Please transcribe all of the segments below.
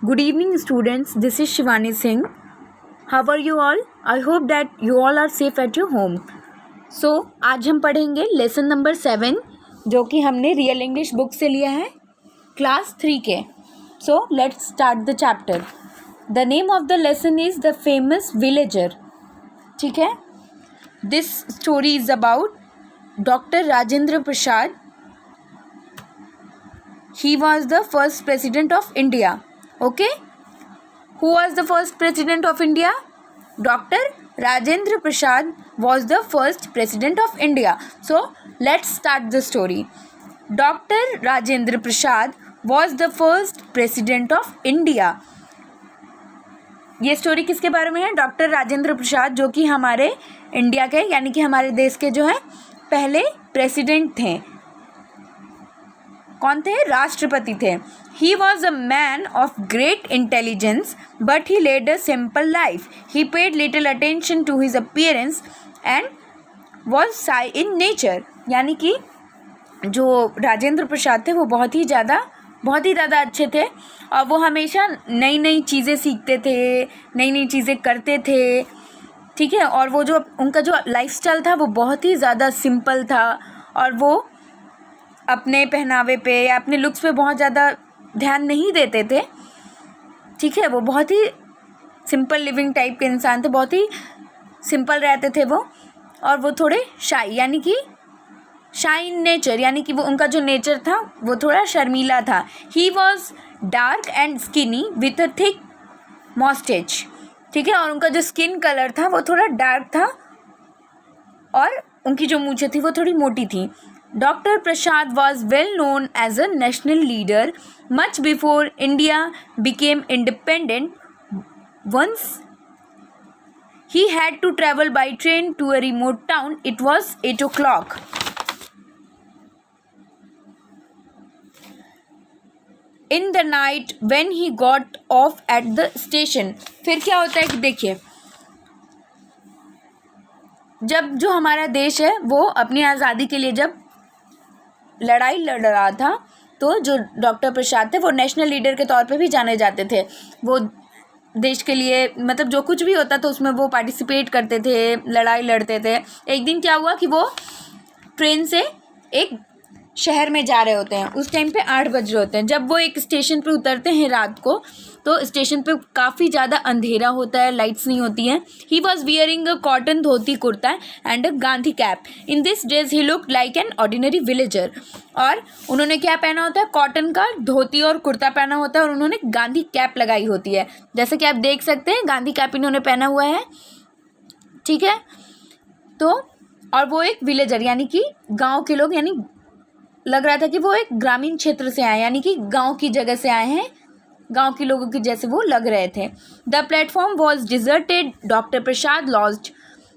Good evening, students. This is Shivani Singh. How are you all? I hope that you all are safe at your home. So, आज हम पढ़ेंगे lesson number 7 जो कि हमने real English book से लिया है क्लास 3 के. So, let's start the chapter. The name of the lesson is The Famous Villager. ठीक है. This story is about Dr. Rajendra Prasad. He was the first president of India. Okay? Who was the first president of India? Dr. Rajendra Prasad was the first president of India. So, let's start the story. Dr. Rajendra Prasad was the first president of India. ये story किसके बारे में है? Doctor Rajendra Prasad, जो कि हमारे India के यानी कि हमारे देश के जो है पहले प्रेसिडेंट थे. कौन थे? राष्ट्रपति थे. He was a man of great intelligence but he led a simple life. He paid little attention to his appearance and was shy in nature. यानी कि जो राजेंद्र प्रसाद थे वो बहुत ही ज़्यादा अच्छे थे और वो हमेशा नई नई चीज़ें सीखते थे, नई नई चीज़ें करते थे. ठीक है. और वो जो उनका जो लाइफस्टाइल था वो बहुत ही ज़्यादा सिंपल था और वो अपने पहनावे पे या अपने लुक्स पे बहुत ज़्यादा ध्यान नहीं देते थे. ठीक है. वो बहुत ही सिंपल लिविंग टाइप के इंसान थे, बहुत ही सिंपल रहते थे वो. और वो थोड़े शाई यानी कि शाई इन नेचर यानी कि वो उनका जो नेचर था वो थोड़ा शर्मीला था. He was dark and skinny with a thick moustache. ठीक है. और उनका जो स्किन कलर था वो थोड़ा डार्क था और उनकी जो मूंछें थी वो थोड़ी मोटी थी. Dr. Prasad was well known as a national leader much before India became independent. Once he had to travel by train to a remote town. It was 8 o'clock. In the night when he got off at the station. फिर क्या होता है कि देखिए, जब जो हमारा देश है वो अपनी आज़ादी के लिए जब लड़ाई लड़ रहा था तो जो डॉक्टर प्रसाद थे वो नेशनल लीडर के तौर पे भी जाने जाते थे. वो देश के लिए मतलब जो कुछ भी होता तो उसमें वो पार्टिसिपेट करते थे, लड़ाई लड़ते थे. एक दिन क्या हुआ कि वो ट्रेन से एक शहर में जा रहे होते हैं. उस टाइम पे 8 बज रहे होते हैं. जब वो एक स्टेशन पे उतरते हैं रात को तो स्टेशन पे काफ़ी ज़्यादा अंधेरा होता है, लाइट्स नहीं होती हैं. He was wearing a cotton dhoti kurta and a Gandhi cap. In this days he look like an ordinary villager. और उन्होंने क्या पहना होता है? कॉटन का धोती और कुर्ता पहना होता है और उन्होंने गांधी कैप लगाई होती है. जैसे कि आप देख सकते हैं गांधी कैप इन्होंने पहना हुआ है. ठीक है. तो और वो एक विलेजर यानी कि गाँव के लोग, यानी लग रहा था कि वो एक ग्रामीण क्षेत्र से आए यानी कि गांव की जगह से आए हैं, गांव के लोगों के जैसे वो लग रहे थे. The platform was deserted. Doctor Prasad lost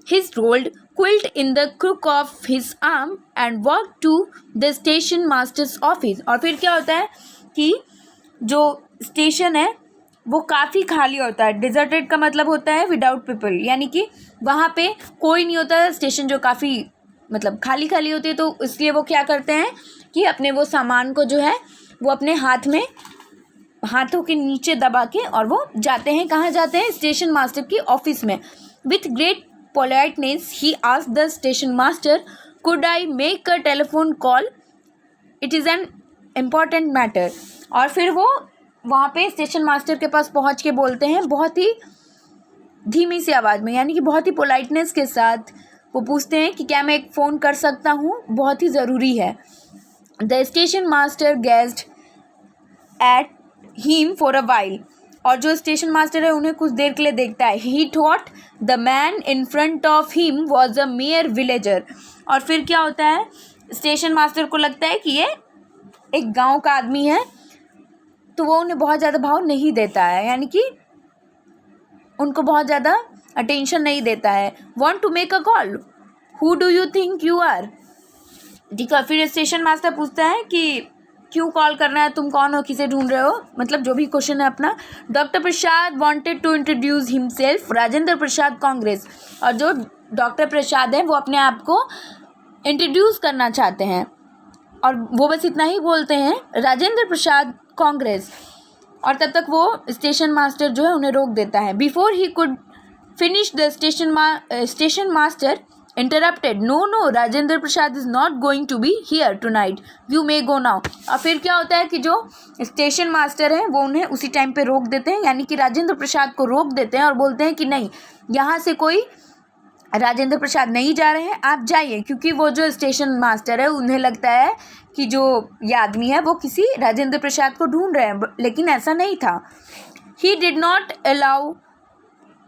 his rolled quilt in the crook of his arm and walk to the station master's office. और फिर क्या होता है कि जो स्टेशन है वो काफ़ी खाली होता है. डिजर्टेड का मतलब होता है विदाउट पीपल, यानी कि वहाँ पे कोई नहीं होता. स्टेशन जो काफ़ी मतलब खाली खाली होती है तो इसलिए वो क्या करते हैं कि अपने वो सामान को जो है वो अपने हाथों के नीचे दबा के और वो जाते हैं. कहाँ जाते हैं? स्टेशन मास्टर की ऑफिस में. With great politeness he asked the station master, could I make a telephone call, it is an important matter. और फिर वो वहाँ पे स्टेशन मास्टर के पास पहुँच के बोलते हैं बहुत ही धीमी सी आवाज़ में, यानी कि बहुत ही पोलाइटनेस के साथ वो पूछते हैं कि क्या मैं एक फ़ोन कर सकता हूँ, बहुत ही ज़रूरी है. The station master gazed at him for a while. और जो स्टेशन मास्टर है उन्हें कुछ देर के लिए देखता है. ही thought the man in front of him was a mayor villager. और फिर क्या होता है? स्टेशन मास्टर को लगता है कि ये एक गांव का आदमी है तो वो उन्हें बहुत ज़्यादा भाव नहीं देता है, यानी कि उनको बहुत ज़्यादा अटेंशन नहीं देता है. Want to make a call, who do you think you are. ठीक है. फिर स्टेशन मास्टर पूछता है कि क्यों कॉल करना है, तुम कौन हो, किसे ढूंढ रहे हो, मतलब जो भी क्वेश्चन है अपना. Doctor Prasad wanted to introduce himself Rajendra Prasad Congress. और जो डॉक्टर प्रसाद है वो अपने आप को इंट्रोड्यूस करना चाहते हैं और वो बस इतना ही बोलते हैं, राजेंद्र प्रसाद कांग्रेस. और तब तक वो स्टेशन मास्टर जो है उन्हें रोक देता है. Before he could finish the station master interrupted, no Rajendra Prasad is not going to be here tonight, you may go now. और फिर क्या होता है कि जो स्टेशन मास्टर है वो उन्हें उसी टाइम पे रोक देते हैं, यानी कि राजेंद्र प्रसाद को रोक देते हैं और बोलते हैं कि नहीं, यहाँ से कोई राजेंद्र प्रसाद नहीं जा रहे हैं, आप जाइए. क्योंकि वो जो स्टेशन मास्टर है उन्हें लगता है कि जो ये आदमी है वो किसी राजेंद्र प्रसाद को ढूंढ रहे हैं, लेकिन ऐसा नहीं था. He did not allow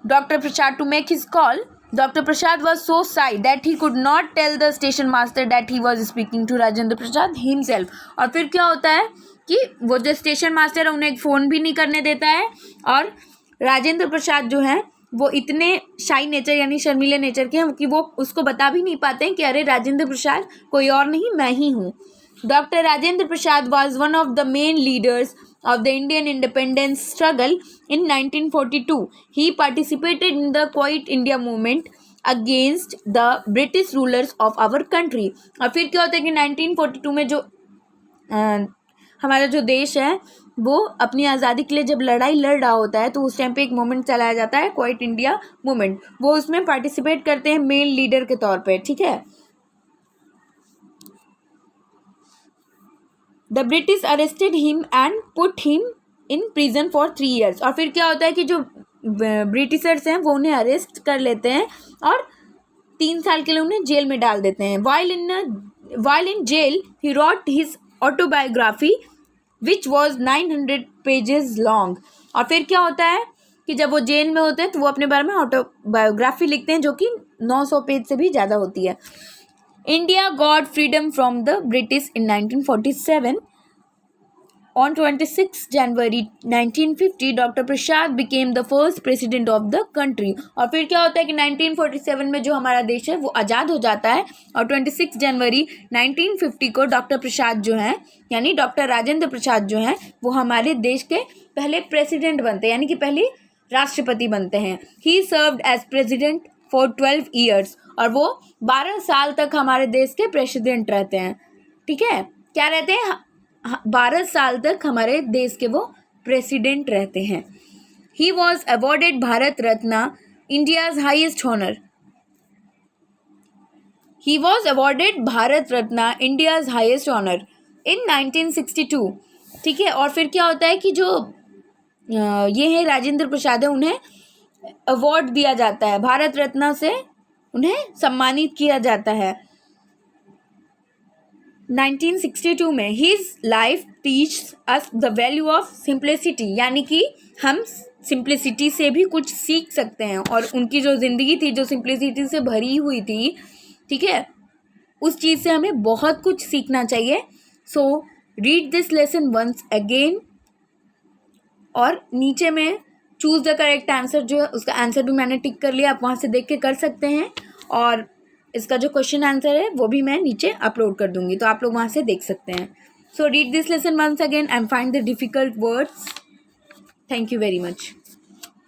doctor Prasad to make his call. Doctor Prasad was so shy that he could not tell the station master that he was speaking to Rajendra Prasad himself. और फिर क्या होता है कि वो जो स्टेशन मास्टर है उन्हें एक फ़ोन भी नहीं करने देता है, और राजेंद्र प्रसाद जो हैं वो इतने शाई नेचर यानी शर्मीले नेचर के हैं कि वो उसको बता भी नहीं पाते हैं कि अरे राजेंद्र प्रसाद कोई और नहीं, मैं ही हूँ. Doctor Rajendra Prasad was one of the main leaders of the Indian independence struggle in 1942. He participated in the Quiet India movement against the British rulers of our country. और फिर क्या होता है कि 1942 में जो हमारा जो देश है वो अपनी आज़ादी के लिए जब लड़ाई लड़ रहा होता है तो उस टाइम पे एक मूवमेंट चलाया जाता है, क्वाइट इंडिया मूवमेंट. वो उसमें पार्टिसिपेट करते हैं मेन लीडर के तौर पे. ठीक है. The British arrested him and put him in prison for 3 years. और फिर क्या होता है कि जो ब्रिटिशर्स हैं वो उन्हें अरेस्ट कर लेते हैं और 3 साल के लिए उन्हें जेल में डाल देते हैं. While in jail, he wrote his autobiography, which was 900 pages long. और फिर क्या होता है कि जब वो जेल में होते हैं तो वो अपने बारे में ऑटोबायोग्राफी लिखते हैं जो कि 900 पेज से भी ज़्यादा होती है. India got freedom from the British in 1947. On 26 January 1950, Dr. Prasad became the first president of the country. और फिर क्या होता है कि 1947 में जो हमारा देश है वो आज़ाद हो जाता है और 26 जनवरी 1950 को डॉक्टर प्रसाद जो हैं यानी डॉक्टर राजेंद्र प्रसाद जो हैं वो हमारे देश के पहले प्रेसिडेंट बनते हैं, यानी कि पहले राष्ट्रपति बनते हैं. He served as president for 12 years. और वो 12 साल तक हमारे देश के प्रेसिडेंट रहते हैं. ठीक है, क्या रहते हैं? 12 साल तक हमारे देश के वो प्रेसिडेंट रहते हैं. He was awarded Bharat Ratna, India's highest honour. He was awarded Bharat Ratna, India's highest honour in 1962. ठीक है. और फिर क्या होता है कि जो ये है राजेंद्र प्रसाद है उन्हें अवार्ड दिया जाता है, भारत रत्न से उन्हें सम्मानित किया जाता है 1962 में. His life teach us the value of simplicity, यानी कि हम सिंप्लिसिटी से भी कुछ सीख सकते हैं और उनकी जो ज़िंदगी थी जो सिंप्लिसिटी से भरी हुई थी, ठीक है, उस चीज़ से हमें बहुत कुछ सीखना चाहिए. So read this lesson once again. और नीचे में चूज़ द करेक्ट आंसर जो है उसका आंसर भी मैंने टिक कर लिया, आप वहाँ से देख के कर सकते हैं. और इसका जो क्वेश्चन आंसर है वो भी मैं नीचे अपलोड कर दूँगी तो आप लोग वहाँ से देख सकते हैं. So read this lesson once again and find the difficult words. Thank you very much.